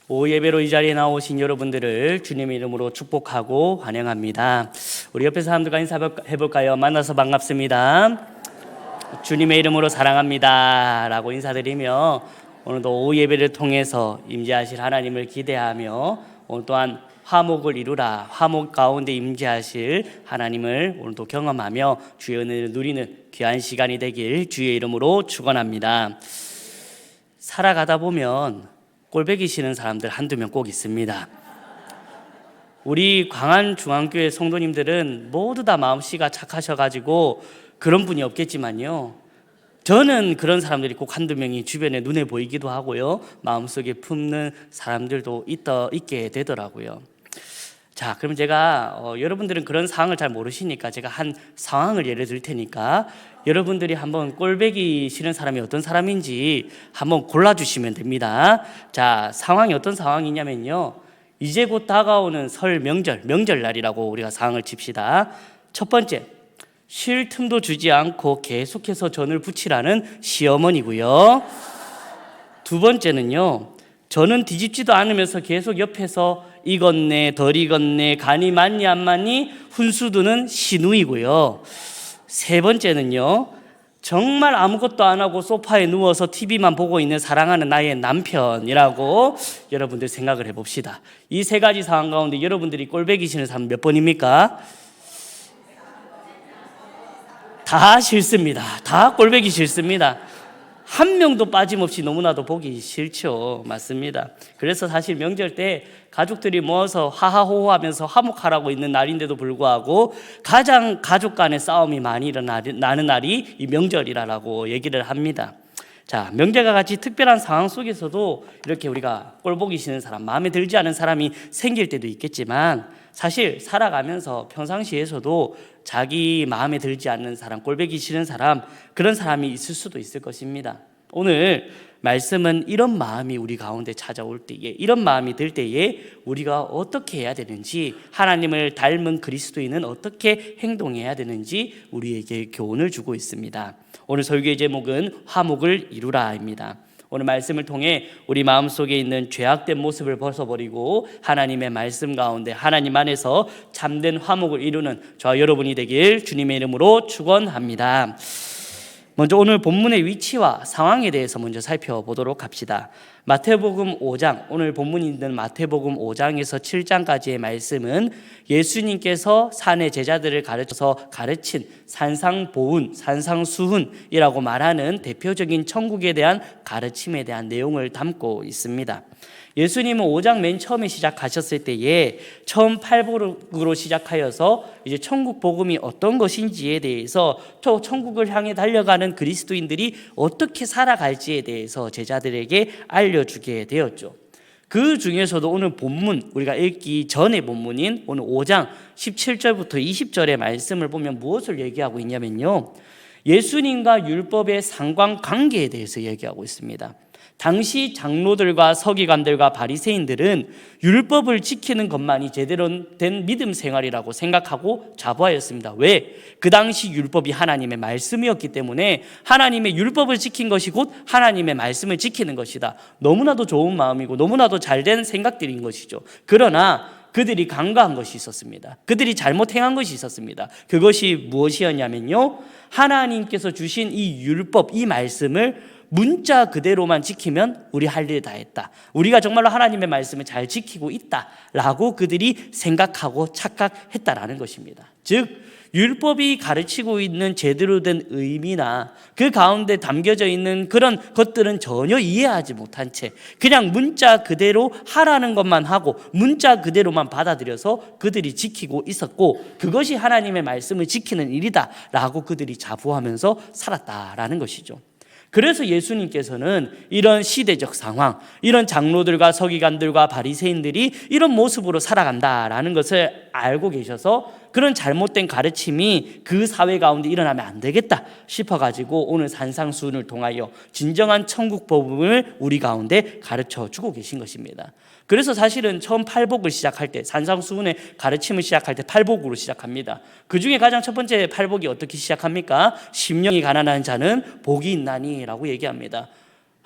오후 예배로 이 자리에 나오신 여러분들을 주님의 이름으로 축복하고 환영합니다. 우리 옆에 사람들과 인사해볼까요? 만나서 반갑습니다. 주님의 이름으로 사랑합니다 라고 인사드리며 오늘도 오후 예배를 통해서 임재하실 하나님을 기대하며 오늘 또한 화목을 이루라, 화목 가운데 임재하실 하나님을 오늘도 경험하며 주의 은혜를 누리는 귀한 시간이 되길 주의 이름으로 축원합니다. 살아가다 보면 꼴배기 싫은 사람들 한두 명 꼭 있습니다. 우리 광안중앙교회 성도님들은 모두 다 마음씨가 착하셔가지고 그런 분이 없겠지만요, 저는 그런 사람들이 꼭 한두 명이 주변에 눈에 보이기도 하고요, 마음속에 품는 사람들도 있게 되더라고요. 자, 그럼 제가 여러분들은 그런 상황을 잘 모르시니까 제가 한 상황을 예를 들 테니까 여러분들이 한번 꼴배기 싫은 사람이 어떤 사람인지 한번 골라주시면 됩니다. 자, 상황이 어떤 상황이냐면요, 이제 곧 다가오는 설 명절날이라고 우리가 상황을 칩시다. 첫 번째, 쉴 틈도 주지 않고 계속해서 전을 부치라는 시어머니고요. 두 번째는요, 저는 뒤집지도 않으면서 계속 옆에서 익었네 덜 익었네 간이 맞니 안 맞니 훈수두는 시누이고요. 세 번째는요, 정말 아무것도 안 하고 소파에 누워서 TV만 보고 있는 사랑하는 나의 남편이라고 여러분들 생각을 해봅시다. 이 세 가지 상황 가운데 여러분들이 꼴배기 싫은 사람 몇 번입니까? 다 싫습니다. 다 꼴배기 싫습니다. 한 명도 빠짐없이 너무나도 보기 싫죠. 맞습니다. 그래서 사실 명절 때 가족들이 모여서 하하호호하면서 화목하라고 있는 날인데도 불구하고 가장 가족 간의 싸움이 많이 일어나는 날이 이 명절이라고 얘기를 합니다. 자, 명절과 같이 특별한 상황 속에서도 이렇게 우리가 꼴보기 싫은 사람, 마음에 들지 않은 사람이 생길 때도 있겠지만 사실 살아가면서 평상시에서도 자기 마음에 들지 않는 사람, 꼴보기 싫은 사람, 그런 사람이 있을 수도 있을 것입니다. 오늘 말씀은 이런 마음이 우리 가운데 찾아올 때에, 이런 마음이 들 때에 우리가 어떻게 해야 되는지, 하나님을 닮은 그리스도인은 어떻게 행동해야 되는지 우리에게 교훈을 주고 있습니다. 오늘 설교의 제목은 화목을 이루라입니다. 오늘 말씀을 통해 우리 마음속에 있는 죄악된 모습을 벗어버리고 하나님의 말씀 가운데 하나님 안에서 참된 화목을 이루는 저와 여러분이 되길 주님의 이름으로 축원합니다. 먼저 오늘 본문의 위치와 상황에 대해서 먼저 살펴보도록 합시다. 마태복음 5장, 오늘 본문이 있는 마태복음 5장에서 7장까지의 말씀은 예수님께서 산의 제자들을 가르쳐서 가르친 산상보훈, 산상수훈이라고 말하는 대표적인 천국에 대한 가르침에 대한 내용을 담고 있습니다. 예수님은 5장 맨 처음에 시작하셨을 때에 처음 팔복으로 시작하여서 이제 천국 복음이 어떤 것인지에 대해서 또 천국을 향해 달려가는 그리스도인들이 어떻게 살아갈지에 대해서 제자들에게 알려주게 되었죠. 그 중에서도 오늘 본문, 우리가 읽기 전의 본문인 오늘 5장 17절부터 20절의 말씀을 보면 무엇을 얘기하고 있냐면요, 예수님과 율법의 상관관계에 대해서 얘기하고 있습니다. 당시 장로들과 서기관들과 바리새인들은 율법을 지키는 것만이 제대로 된 믿음 생활이라고 생각하고 자부하였습니다. 왜? 그 당시 율법이 하나님의 말씀이었기 때문에 하나님의 율법을 지킨 것이 곧 하나님의 말씀을 지키는 것이다. 너무나도 좋은 마음이고 너무나도 잘된 생각들인 것이죠. 그러나 그들이 간과한 것이 있었습니다. 그들이 잘못 행한 것이 있었습니다. 그것이 무엇이었냐면요, 하나님께서 주신 이 율법, 이 말씀을 문자 그대로만 지키면 우리 할 일 다 했다, 우리가 정말로 하나님의 말씀을 잘 지키고 있다라고 그들이 생각하고 착각했다라는 것입니다. 즉 율법이 가르치고 있는 제대로 된 의미나 그 가운데 담겨져 있는 그런 것들은 전혀 이해하지 못한 채 그냥 문자 그대로 하라는 것만 하고 문자 그대로만 받아들여서 그들이 지키고 있었고, 그것이 하나님의 말씀을 지키는 일이다 라고 그들이 자부하면서 살았다라는 것이죠. 그래서 예수님께서는 이런 시대적 상황, 이런 장로들과 서기관들과 바리새인들이 이런 모습으로 살아간다라는 것을 알고 계셔서 그런 잘못된 가르침이 그 사회 가운데 일어나면 안 되겠다 싶어가지고 오늘 산상수훈을 통하여 진정한 천국 복음을 우리 가운데 가르쳐주고 계신 것입니다. 그래서 사실은 처음 팔복을 시작할 때, 산상수훈의 가르침을 시작할 때 팔복으로 시작합니다. 그 중에 가장 첫 번째 팔복이 어떻게 시작합니까? 심령이 가난한 자는 복이 있나니 라고 얘기합니다.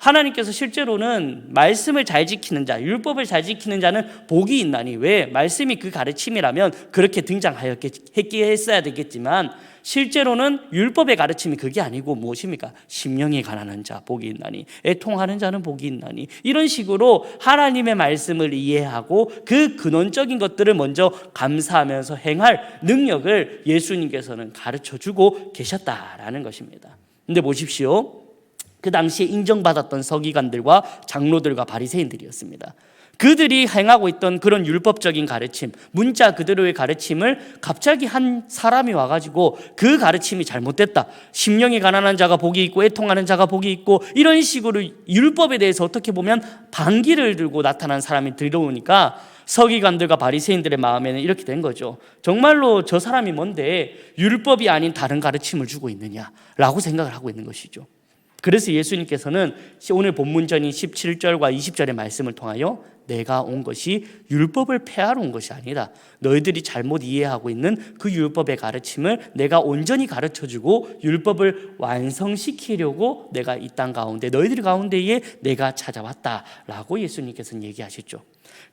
하나님께서 실제로는 말씀을 잘 지키는 자, 율법을 잘 지키는 자는 복이 있나니, 왜? 말씀이 그 가르침이라면 그렇게 등장했어야 되겠지만 실제로는 율법의 가르침이 그게 아니고 무엇입니까? 심령이 가난한 자 복이 있나니, 애통하는 자는 복이 있나니, 이런 식으로 하나님의 말씀을 이해하고 그 근원적인 것들을 먼저 감사하면서 행할 능력을 예수님께서는 가르쳐주고 계셨다라는 것입니다. 근데 보십시오, 그 당시에 인정받았던 서기관들과 장로들과 바리새인들이었습니다. 그들이 행하고 있던 그런 율법적인 가르침, 문자 그대로의 가르침을 갑자기 한 사람이 와가지고 그 가르침이 잘못됐다, 심령이 가난한 자가 복이 있고 애통하는 자가 복이 있고, 이런 식으로 율법에 대해서 어떻게 보면 반기를 들고 나타난 사람이 들어오니까 서기관들과 바리새인들의 마음에는 이렇게 된 거죠. 정말로 저 사람이 뭔데 율법이 아닌 다른 가르침을 주고 있느냐라고 생각을 하고 있는 것이죠. 그래서 예수님께서는 오늘 본문전인 17절과 20절의 말씀을 통하여 내가 온 것이 율법을 폐하러 온 것이 아니다, 너희들이 잘못 이해하고 있는 그 율법의 가르침을 내가 온전히 가르쳐주고 율법을 완성시키려고 내가 이 땅 가운데 너희들 가운데에 내가 찾아왔다라고 예수님께서는 얘기하셨죠.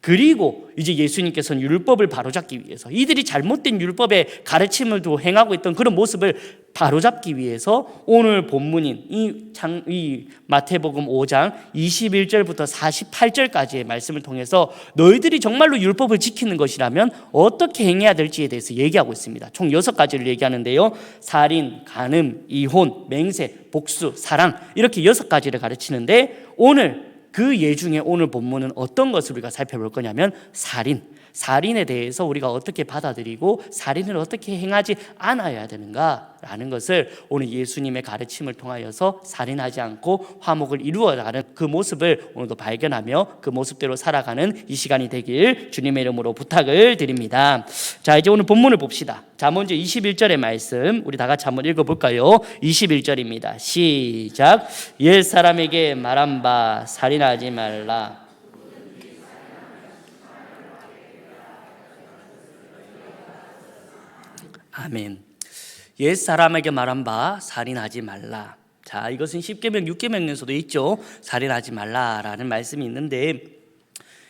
그리고 이제 예수님께서는 율법을 바로잡기 위해서, 이들이 잘못된 율법의 가르침을 두고 행하고 있던 그런 모습을 바로잡기 위해서 오늘 본문인 이 마태복음 5장 21절부터 48절까지의 말씀을 통해서 너희들이 정말로 율법을 지키는 것이라면 어떻게 행해야 될지에 대해서 얘기하고 있습니다. 총 6가지를 얘기하는데요, 살인, 간음, 이혼, 맹세, 복수, 사랑, 이렇게 6가지를 가르치는데, 오늘 그 예 중에 오늘 본문은 어떤 것을 우리가 살펴볼 거냐면 살인에 대해서 우리가 어떻게 받아들이고 살인을 어떻게 행하지 않아야 되는가라는 것을 오늘 예수님의 가르침을 통하여서 살인하지 않고 화목을 이루어가는 그 모습을 오늘도 발견하며 그 모습대로 살아가는 이 시간이 되길 주님의 이름으로 부탁을 드립니다. 자, 이제 오늘 본문을 봅시다. 자, 먼저 21절의 말씀 우리 다 같이 한번 읽어볼까요? 21절입니다. 시작. 옛사람에게 말한 바 살인하지 말라. 아멘. 옛사람에게 말한 바 살인하지 말라. 자, 이것은 10계명 6계명에서도 있죠. 살인하지 말라라는 말씀이 있는데,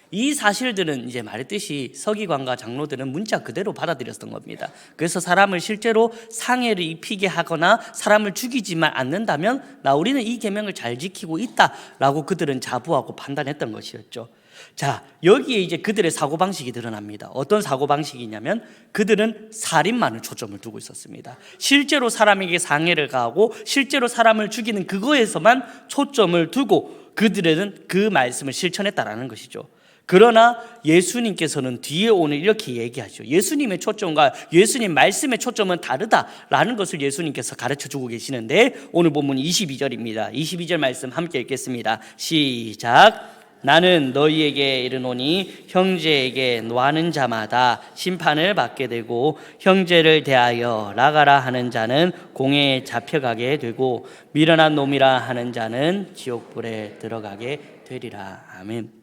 이 사실들은 이제 말했듯이 서기관과 장로들은 문자 그대로 받아들였던 겁니다. 그래서 사람을 실제로 상해를 입히게 하거나 사람을 죽이지만 않는다면 우리는 이 계명을 잘 지키고 있다라고 그들은 자부하고 판단했던 것이었죠. 자, 여기에 이제 그들의 사고방식이 드러납니다. 어떤 사고방식이냐면 그들은 살인만을 초점을 두고 있었습니다. 실제로 사람에게 상해를 가하고 실제로 사람을 죽이는 그거에서만 초점을 두고 그들은 그 말씀을 실천했다라는 것이죠. 그러나 예수님께서는 뒤에 오늘 이렇게 얘기하죠. 예수님의 초점과 예수님 말씀의 초점은 다르다라는 것을 예수님께서 가르쳐주고 계시는데, 오늘 본문 22절입니다. 22절 말씀 함께 읽겠습니다. 시작. 나는 너희에게 이르노니 형제에게 노하는 자마다 심판을 받게 되고 형제를 대하여 나가라 하는 자는 공회에 잡혀가게 되고 미련한 놈이라 하는 자는 지옥불에 들어가게 되리라. 아멘.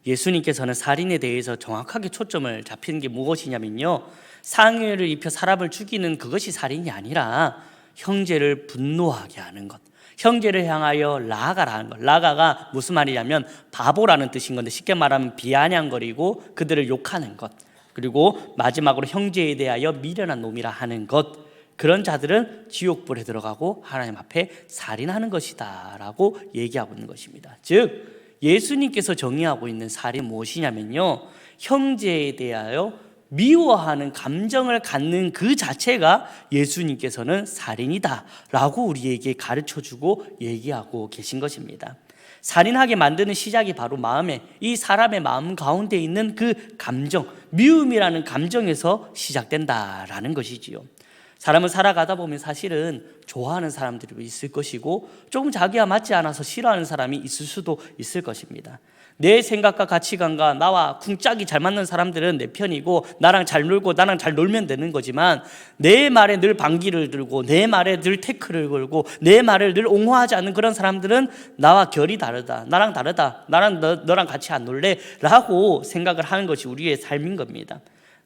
예수님께서는 살인에 대해서 정확하게 초점을 잡히는 게 무엇이냐면요, 상해를 입혀 사람을 죽이는 그것이 살인이 아니라 형제를 분노하게 하는 것, 형제를 향하여 라가라 하는 것. 라가가 무슨 말이냐면 바보라는 뜻인 건데, 쉽게 말하면 비아냥거리고 그들을 욕하는 것, 그리고 마지막으로 형제에 대하여 미련한 놈이라 하는 것. 그런 자들은 지옥불에 들어가고 하나님 앞에 살인하는 것이다 라고 얘기하고 있는 것입니다. 즉 예수님께서 정의하고 있는 살인 무엇이냐면요, 형제에 대하여 미워하는 감정을 갖는 그 자체가 예수님께서는 살인이다 라고 우리에게 가르쳐주고 얘기하고 계신 것입니다. 살인하게 만드는 시작이 바로 마음에, 이 사람의 마음 가운데 있는 그 감정, 미움이라는 감정에서 시작된다라는 것이지요. 사람은 살아가다 보면 사실은 좋아하는 사람들이 있을 것이고 조금 자기와 맞지 않아서 싫어하는 사람이 있을 수도 있을 것입니다. 내 생각과 가치관과 나와 쿵짝이 잘 맞는 사람들은 내 편이고 나랑 잘 놀고 나랑 잘 놀면 되는 거지만, 내 말에 늘 반기를 들고 내 말에 늘 태클을 걸고 내 말을 늘 옹호하지 않는 그런 사람들은 나와 결이 다르다, 나랑 다르다, 나랑 너랑 같이 안 놀래 라고 생각을 하는 것이 우리의 삶인 겁니다.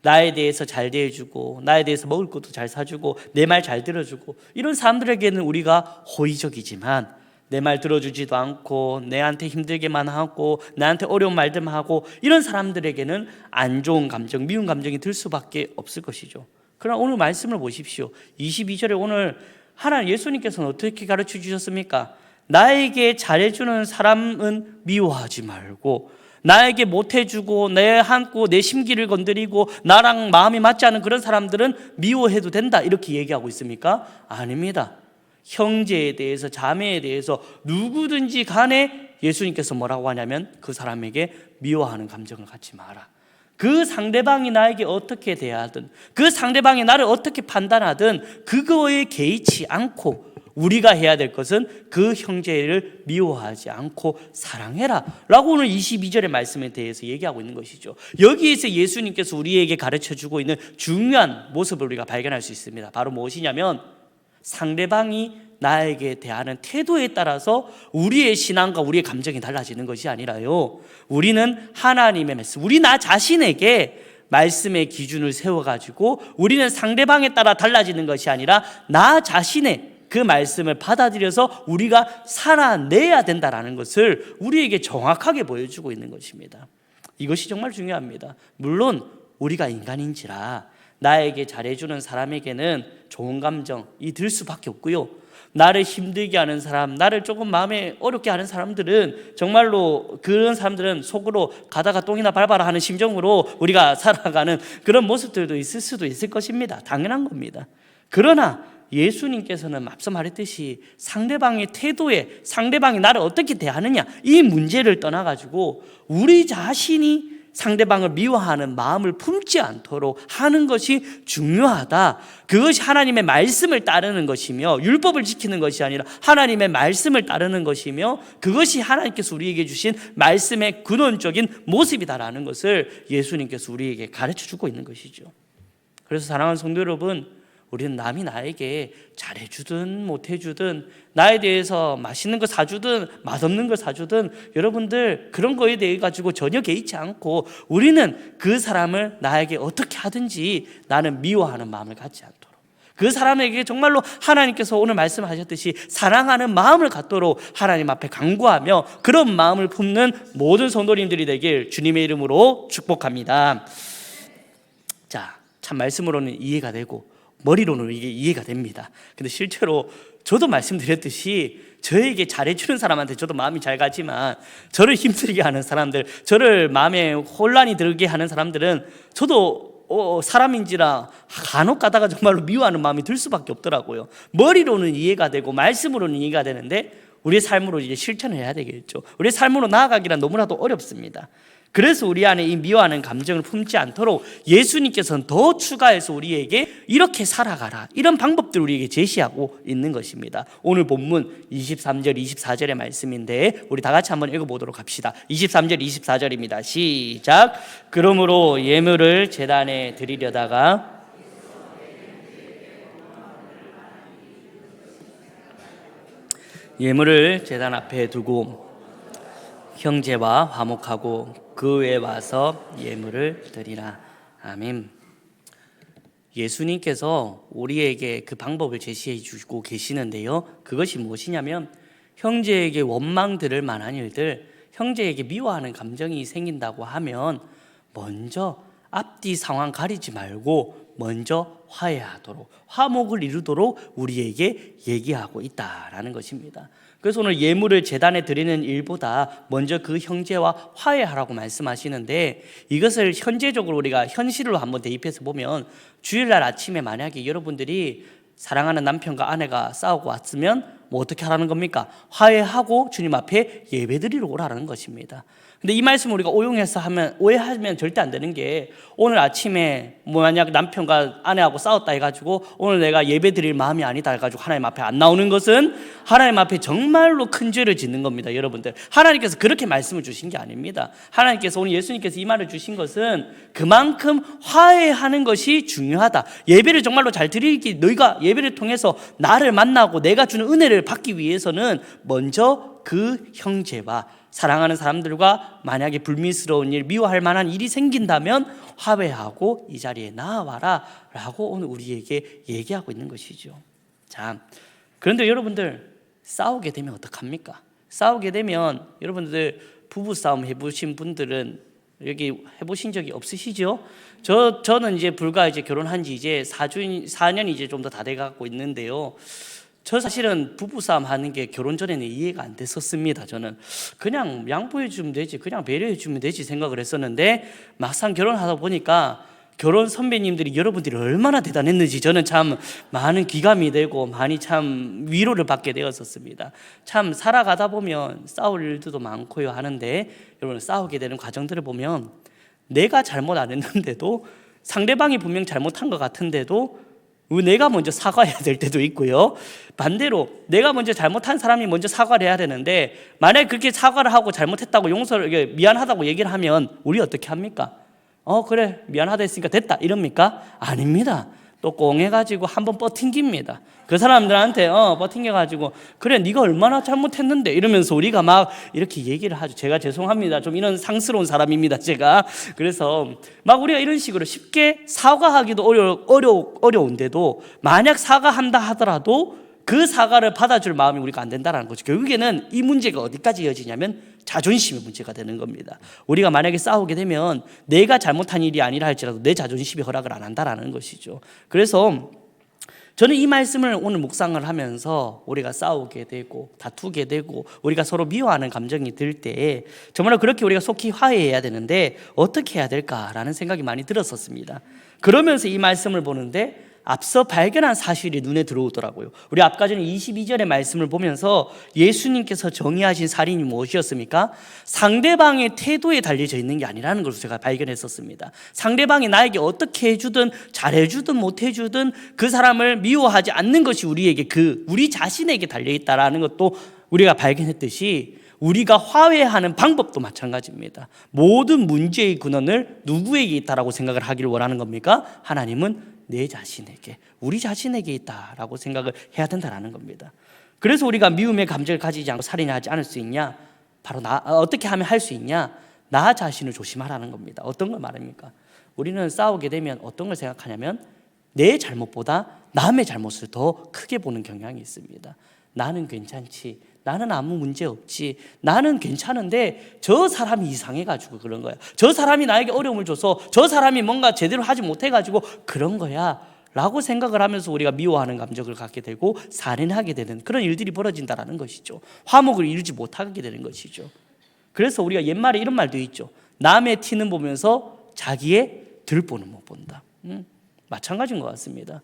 나에 대해서 잘 대해주고 나에 대해서 먹을 것도 잘 사주고 내 말 잘 들어주고 이런 사람들에게는 우리가 호의적이지만, 내 말 들어주지도 않고 내한테 힘들게만 하고 나한테 어려운 말들만 하고 이런 사람들에게는 안 좋은 감정, 미운 감정이 들 수밖에 없을 것이죠. 그러나 오늘 말씀을 보십시오. 22절에 오늘 하나님 예수님께서는 어떻게 가르쳐 주셨습니까? 나에게 잘해주는 사람은 미워하지 말고, 나에게 못해주고 내 심기를 건드리고 나랑 마음이 맞지 않은 그런 사람들은 미워해도 된다, 이렇게 얘기하고 있습니까? 아닙니다. 형제에 대해서, 자매에 대해서 누구든지 간에 예수님께서 뭐라고 하냐면 그 사람에게 미워하는 감정을 갖지 마라. 그 상대방이 나에게 어떻게 대하든, 그 상대방이 나를 어떻게 판단하든 그거에 개의치 않고 우리가 해야 될 것은 그 형제를 미워하지 않고 사랑해라 라고 오늘 22절의 말씀에 대해서 얘기하고 있는 것이죠. 여기에서 예수님께서 우리에게 가르쳐주고 있는 중요한 모습을 우리가 발견할 수 있습니다. 바로 무엇이냐면 상대방이 나에게 대하는 태도에 따라서 우리의 신앙과 우리의 감정이 달라지는 것이 아니라요, 우리는 하나님의 말씀, 우리 나 자신에게 말씀의 기준을 세워가지고 우리는 상대방에 따라 달라지는 것이 아니라 나 자신의 그 말씀을 받아들여서 우리가 살아내야 된다는 것을 우리에게 정확하게 보여주고 있는 것입니다. 이것이 정말 중요합니다. 물론 우리가 인간인지라 나에게 잘해주는 사람에게는 좋은 감정이 들 수밖에 없고요, 나를 힘들게 하는 사람, 나를 조금 마음에 어렵게 하는 사람들은 정말로 그런 사람들은 속으로 가다가 똥이나 밟아라 하는 심정으로 우리가 살아가는 그런 모습들도 있을 수도 있을 것입니다. 당연한 겁니다. 그러나 예수님께서는 앞서 말했듯이 상대방의 태도에, 상대방이 나를 어떻게 대하느냐, 이 문제를 떠나가지고 우리 자신이 상대방을 미워하는 마음을 품지 않도록 하는 것이 중요하다. 그것이 하나님의 말씀을 따르는 것이며 율법을 지키는 것이 아니라 하나님의 말씀을 따르는 것이며 그것이 하나님께서 우리에게 주신 말씀의 근원적인 모습이다라는 것을 예수님께서 우리에게 가르쳐주고 있는 것이죠. 그래서 사랑하는 성도 여러분, 우리는 남이 나에게 잘해주든 못해주든, 나에 대해서 맛있는 거 사주든 맛없는 거 사주든, 여러분들 그런 거에 대해 가지고 전혀 개의치 않고 우리는 그 사람을 나에게 어떻게 하든지 나는 미워하는 마음을 갖지 않도록, 그 사람에게 정말로 하나님께서 오늘 말씀하셨듯이 사랑하는 마음을 갖도록 하나님 앞에 간구하며 그런 마음을 품는 모든 성도님들이 되길 주님의 이름으로 축복합니다. 자, 참 말씀으로는 이해가 되고 머리로는 이게 이해가 됩니다. 근데 실제로 저도 말씀드렸듯이 저에게 잘해주는 사람한테 저도 마음이 잘 가지만 저를 힘들게 하는 사람들, 저를 마음에 혼란이 들게 하는 사람들은 저도 사람인지라 간혹 가다가 정말로 미워하는 마음이 들 수밖에 없더라고요. 머리로는 이해가 되고 말씀으로는 이해가 되는데 우리의 삶으로 이제 실천을 해야 되겠죠. 우리의 삶으로 나아가기란 너무나도 어렵습니다. 그래서 우리 안에 이 미워하는 감정을 품지 않도록 예수님께서는 더 추가해서 우리에게 이렇게 살아가라, 이런 방법들을 우리에게 제시하고 있는 것입니다. 오늘 본문 23절 24절의 말씀인데 우리 다 같이 한번 읽어보도록 합시다. 23절 24절입니다. 시작. 그러므로 예물을 제단에 드리려다가 예물을 제단 앞에 두고 형제와 화목하고 그 외에 와서 예물을 드리라. 아멘. 예수님께서 우리에게 그 방법을 제시해 주고 계시는데요, 그것이 무엇이냐면 형제에게 원망 들을 만한 일들, 형제에게 미워하는 감정이 생긴다고 하면 먼저 앞뒤 상황 가리지 말고 먼저 화해하도록, 화목을 이루도록 우리에게 얘기하고 있다라는 것입니다. 그래서 오늘 예물을 제단에 드리는 일보다 먼저 그 형제와 화해하라고 말씀하시는데, 이것을 현재적으로 우리가 현실로 한번 대입해서 보면 주일날 아침에 만약에 여러분들이 사랑하는 남편과 아내가 싸우고 왔으면 뭐 어떻게 하라는 겁니까? 화해하고 주님 앞에 예배드리러 오라는 것입니다. 근데 이 말씀을 우리가 오해하면 절대 안 되는 게, 오늘 아침에 만약 남편과 아내하고 싸웠다 해가지고 오늘 내가 예배 드릴 마음이 아니다 해가지고 하나님 앞에 안 나오는 것은 하나님 앞에 정말로 큰 죄를 짓는 겁니다. 여러분들, 하나님께서 그렇게 말씀을 주신 게 아닙니다. 하나님께서, 오늘 예수님께서 이 말을 주신 것은 그만큼 화해하는 것이 중요하다. 예배를 정말로 잘 드리기, 너희가 예배를 통해서 나를 만나고 내가 주는 은혜를 받기 위해서는 먼저 그 형제와 사랑하는 사람들과 만약에 불미스러운 일, 미워할 만한 일이 생긴다면 화해하고 이 자리에 나와라 라고 오늘 우리에게 얘기하고 있는 것이죠. 자, 그런데 여러분들, 싸우게 되면 어떡합니까? 싸우게 되면 여러분들 부부싸움 해보신 분들은 여기 해보신 적이 없으시죠? 저는 이제 불과 이제 결혼한 지 이제 4년 이제 좀 더 다 돼가고 있는데요. 저 사실은 부부싸움 하는 게 결혼 전에는 이해가 안 됐었습니다. 저는 그냥 양보해주면 되지, 그냥 배려해주면 되지 생각을 했었는데 막상 결혼하다 보니까 결혼 선배님들이 여러분들이 얼마나 대단했는지 저는 참 많은 기감이 되고 많이 참 위로를 받게 되었었습니다. 참 살아가다 보면 싸울 일들도 많고요 하는데 여러분 싸우게 되는 과정들을 보면 내가 잘못 안 했는데도 상대방이 분명 잘못한 것 같은데도 내가 먼저 사과해야 될 때도 있고요. 반대로 내가 먼저 잘못한 사람이 먼저 사과를 해야 되는데 만약에 그렇게 사과를 하고 잘못했다고 용서를 미안하다고 얘기를 하면 우리 어떻게 합니까? 그래 미안하다 했으니까 됐다 이럽니까? 아닙니다. 또 꽁해가지고 한번 뻗팅깁니다. 그 사람들한테 뻗팅겨가지고 그래 네가 얼마나 잘못했는데 이러면서 우리가 막 이렇게 얘기를 하죠. 제가 죄송합니다. 좀 이런 상스러운 사람입니다. 제가 그래서 막 우리가 이런 식으로 쉽게 사과하기도 어려운데도 만약 사과한다 하더라도 그 사과를 받아줄 마음이 우리가 안 된다는 거죠. 결국에는 이 문제가 어디까지 이어지냐면 자존심의 문제가 되는 겁니다. 우리가 만약에 싸우게 되면 내가 잘못한 일이 아니라 할지라도 내 자존심이 허락을 안 한다는 것이죠. 그래서 저는 이 말씀을 오늘 묵상을 하면서 우리가 싸우게 되고 다투게 되고 우리가 서로 미워하는 감정이 들 때 정말 그렇게 우리가 속히 화해해야 되는데 어떻게 해야 될까라는 생각이 많이 들었었습니다. 그러면서 이 말씀을 보는데 앞서 발견한 사실이 눈에 들어오더라고요. 우리 아까 전에 22절의 말씀을 보면서 예수님께서 정의하신 살인이 무엇이었습니까? 상대방의 태도에 달려져 있는 게 아니라는 것을 제가 발견했었습니다. 상대방이 나에게 어떻게 해주든 잘해주든 못해주든 그 사람을 미워하지 않는 것이 우리에게 우리 자신에게 달려있다라는 것도 우리가 발견했듯이 우리가 화해하는 방법도 마찬가지입니다. 모든 문제의 근원을 누구에게 있다라고 생각을 하기를 원하는 겁니까? 하나님은 내 자신에게, 우리 자신에게 있다라고 생각을 해야 된다는 겁니다. 그래서 우리가 미움의 감정을 가지지 않고 살인하지 않을 수 있냐? 바로 어떻게 하면 할 수 있냐? 나 자신을 조심하라는 겁니다. 어떤 걸 말합니까? 우리는 싸우게 되면 어떤 걸 생각하냐면 내 잘못보다 남의 잘못을 더 크게 보는 경향이 있습니다. 나는 괜찮지, 나는 아무 문제 없지, 나는 괜찮은데 저 사람이 이상해가지고 그런 거야, 저 사람이 나에게 어려움을 줘서 저 사람이 뭔가 제대로 하지 못해가지고 그런 거야 라고 생각을 하면서 우리가 미워하는 감정을 갖게 되고 살인하게 되는 그런 일들이 벌어진다는 것이죠. 화목을 이루지 못하게 되는 것이죠. 그래서 우리가 옛말에 이런 말도 있죠. 남의 티는 보면서 자기의 들보는 못 본다. 마찬가지인 것 같습니다.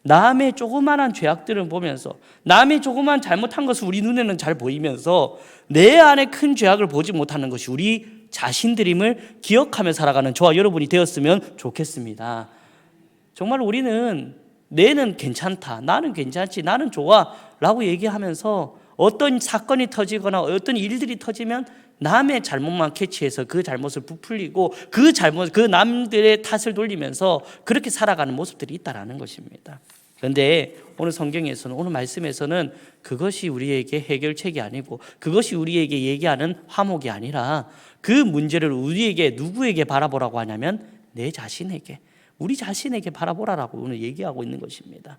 남의 조그만한 죄악들을 보면서 남의 조그만 잘못한 것을 우리 눈에는 잘 보이면서 내 안에 큰 죄악을 보지 못하는 것이 우리 자신들임을 기억하며 살아가는 저와 여러분이 되었으면 좋겠습니다. 정말 우리는 내는 괜찮다, 나는 괜찮지, 나는 좋아 라고 얘기하면서 어떤 사건이 터지거나 어떤 일들이 터지면 남의 잘못만 캐치해서 그 잘못을 부풀리고 그 남들의 탓을 돌리면서 그렇게 살아가는 모습들이 있다라는 것입니다. 그런데 오늘 성경에서는, 오늘 말씀에서는 그것이 우리에게 해결책이 아니고 그것이 우리에게 얘기하는 화목이 아니라 그 문제를 누구에게 바라보라고 하냐면 내 자신에게, 우리 자신에게 바라보라라고 오늘 얘기하고 있는 것입니다.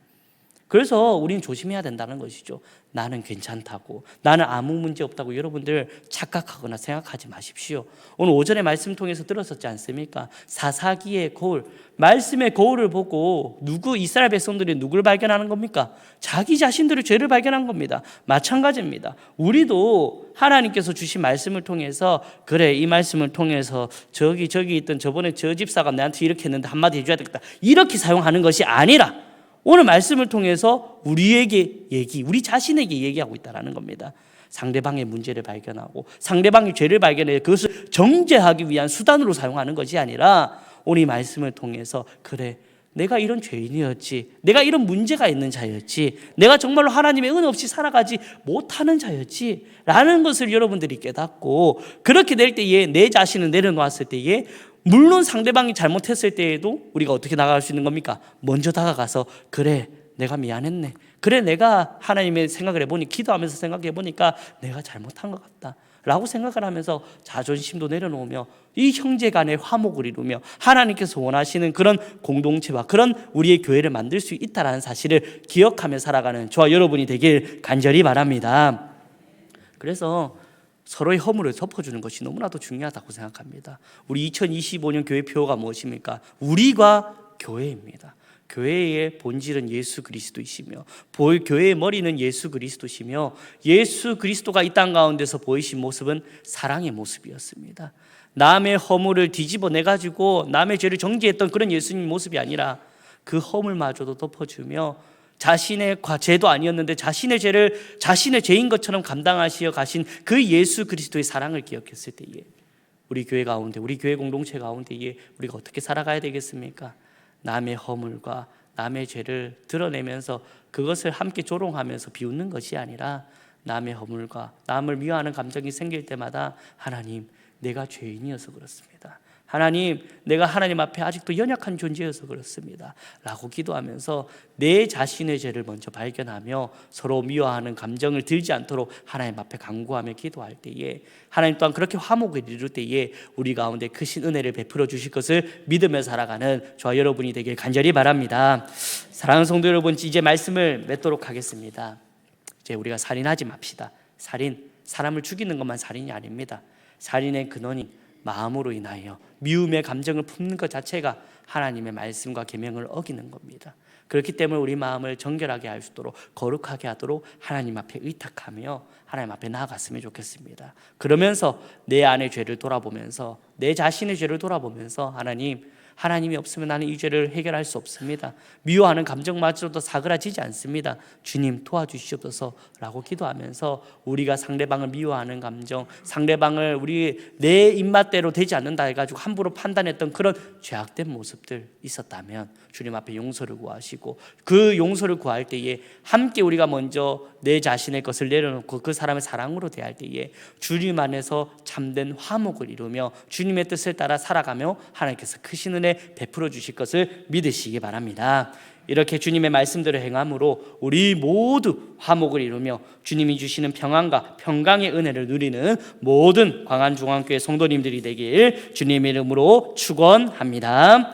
그래서 우리는 조심해야 된다는 것이죠. 나는 괜찮다고, 나는 아무 문제 없다고 여러분들 착각하거나 생각하지 마십시오. 오늘 오전에 말씀 통해서 들었었지 않습니까? 사사기의 거울, 말씀의 거울을 보고 이스라엘 백성들이 누굴 발견하는 겁니까? 자기 자신들의 죄를 발견한 겁니다. 마찬가지입니다. 우리도 하나님께서 주신 말씀을 통해서 그래, 이 말씀을 통해서 저기 있던 저번에 저 집사가 나한테 이렇게 했는데 한마디 해줘야 되겠다, 이렇게 사용하는 것이 아니라 오늘 말씀을 통해서 우리 자신에게 얘기하고 있다는 겁니다. 상대방의 문제를 발견하고 상대방의 죄를 발견해 그것을 정죄하기 위한 수단으로 사용하는 것이 아니라 오늘 이 말씀을 통해서 그래, 내가 이런 죄인이었지, 내가 이런 문제가 있는 자였지, 내가 정말로 하나님의 은 없이 살아가지 못하는 자였지 라는 것을 여러분들이 깨닫고 그렇게 될 때에 내 자신을 내려놓았을 때에 물론 상대방이 잘못했을 때에도 우리가 어떻게 나아갈 수 있는 겁니까? 먼저 다가가서 그래, 내가 미안했네, 그래, 내가 하나님의 생각을 해보니 기도하면서 생각해 보니까 내가 잘못한 것 같다 라고 생각을 하면서 자존심도 내려놓으며 이 형제 간의 화목을 이루며 하나님께서 원하시는 그런 공동체와 그런 우리의 교회를 만들 수 있다는 사실을 기억하며 살아가는 저와 여러분이 되길 간절히 바랍니다. 그래서 서로의 허물을 덮어주는 것이 너무나도 중요하다고 생각합니다. 우리 2025년 교회 표어가 무엇입니까? 우리가 교회입니다. 교회의 본질은 예수 그리스도이시며 교회의 머리는 예수 그리스도시며 예수 그리스도가 이 땅 가운데서 보이신 모습은 사랑의 모습이었습니다. 남의 허물을 뒤집어내가지고 남의 죄를 정죄했던 그런 예수님 모습이 아니라 그 허물마저도 덮어주며 자신의 죄도 아니었는데 자신의 죄를 자신의 죄인 것처럼 감당하시어 가신 그 예수 그리스도의 사랑을 기억했을 때에 우리 교회 가운데, 우리 교회 공동체 가운데에 우리가 어떻게 살아가야 되겠습니까? 남의 허물과 남의 죄를 드러내면서 그것을 함께 조롱하면서 비웃는 것이 아니라 남의 허물과 남을 미워하는 감정이 생길 때마다 하나님, 내가 죄인이어서 그렇습니다. 하나님, 내가 하나님 앞에 아직도 연약한 존재여서 그렇습니다 라고 기도하면서 내 자신의 죄를 먼저 발견하며 서로 미워하는 감정을 들지 않도록 하나님 앞에 간구하며 기도할 때에 하나님 또한 그렇게 화목을 이룰 때에 우리 가운데 크신 은혜를 베풀어 주실 것을 믿으며 살아가는 저와 여러분이 되길 간절히 바랍니다. 사랑하는 성도 여러분, 이제 말씀을 맺도록 하겠습니다. 이제 우리가 살인하지 맙시다. 살인, 사람을 죽이는 것만 살인이 아닙니다. 살인의 근원이 마음으로 인하여 미움의 감정을 품는 것 자체가 하나님의 말씀과 계명을 어기는 겁니다. 그렇기 때문에 우리 마음을 정결하게 할 수 있도록 거룩하게 하도록 하나님 앞에 의탁하며 하나님 앞에 나아갔으면 좋겠습니다. 그러면서 내 안의 죄를 돌아보면서 내 자신의 죄를 돌아보면서 하나님이 없으면 나는 이 죄를 해결할 수 없습니다. 미워하는 감정마저도 사그라지지 않습니다. 주님 도와주시옵소서 라고 기도하면서 우리가 상대방을 미워하는 감정, 상대방을 내 입맛대로 되지 않는다 해가지고 함부로 판단했던 그런 죄악된 모습들 있었다면 주님 앞에 용서를 구하시고 그 용서를 구할 때에 함께 우리가 먼저 내 자신의 것을 내려놓고 그 사람의 사랑으로 대할 때에 주님 안에서 참된 화목을 이루며 주님의 뜻을 따라 살아가며 하나님께서 크신 은혜 베풀어 주실 것을 믿으시기 바랍니다. 이렇게 주님의 말씀대로 행함으로 우리 모두 화목을 이루며 주님이 주시는 평안과 평강의 은혜를 누리는 모든 광안중앙교회 성도님들이 되길 주님의 이름으로 축원합니다.